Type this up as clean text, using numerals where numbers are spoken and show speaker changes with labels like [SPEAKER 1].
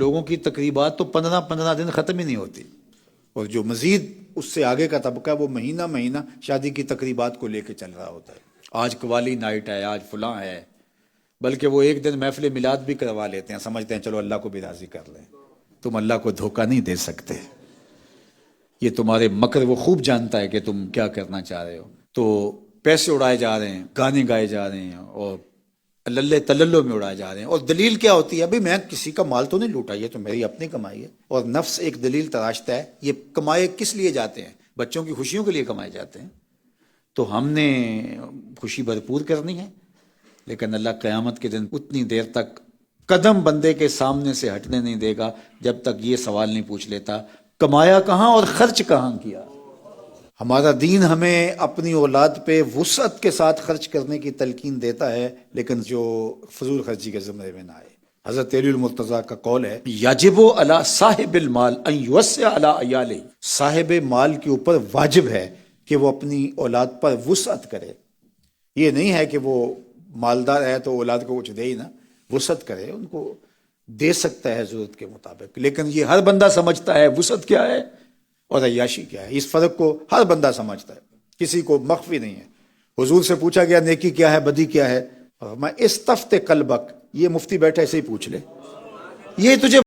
[SPEAKER 1] لوگوں کی تقریبات تو 15 دن ختم ہی نہیں ہوتی، اور جو مزید اس سے آگے کا طبقہ وہ مہینہ مہینہ شادی کی تقریبات کو لے کے چل رہا ہوتا ہے. آج قوالی نائٹ ہے، آج فلاں ہے، بلکہ وہ ایک دن محفل میلاد بھی کروا لیتے ہیں، سمجھتے ہیں چلو اللہ کو بھی راضی کر لیں. تم اللہ کو دھوکہ نہیں دے سکتے، یہ تمہارے مکر وہ خوب جانتا ہے کہ تم کیا کرنا چاہ رہے ہو. تو پیسے اڑائے جا رہے ہیں، گانے گائے جا رہے ہیں، اور للے تللو میں اڑائے جا رہے ہیں. اور دلیل کیا ہوتی ہے؟ ابھی میں کسی کا مال تو نہیں لوٹا، یہ تو میری اپنی کمائی ہے. اور نفس ایک دلیل تراشتا ہے، یہ کمائے کس لیے جاتے ہیں؟ بچوں کی خوشیوں کے لیے کمائے جاتے ہیں. تو ہم نے خوشی بھرپور کرنی ہے، لیکن اللہ قیامت کے دن اتنی دیر تک قدم بندے کے سامنے سے ہٹنے نہیں دے گا جب تک یہ سوال نہیں پوچھ لیتا کمایا کہاں اور خرچ کہاں کیا. ہمارا دین ہمیں اپنی اولاد پہ وسعت کے ساتھ خرچ کرنے کی تلقین دیتا ہے، لیکن جو فضول خرچی کے زمرے میں نہ آئے. حضرت علی المرتضیٰ کا قول ہے، یجب علی صاحب المال ان یوسع علی عیالہ، صاحب مال کے اوپر واجب ہے کہ وہ اپنی اولاد پر وسعت کرے. یہ نہیں ہے کہ وہ مالدار ہے تو اولاد کو کچھ دے ہی نہ، وسعت کرے، ان کو دے سکتا ہے ضرورت کے مطابق. لیکن یہ ہر بندہ سمجھتا ہے وسعت کیا ہے اور عیاشی کیا ہے. اس فرق کو ہر بندہ سمجھتا ہے، کسی کو مخفی نہیں ہے. حضور سے پوچھا گیا نیکی کیا ہے، بدی کیا ہے، اور میں استفت قلبک، یہ مفتی بیٹھا ایسے ہی پوچھ لے، یہ تجھے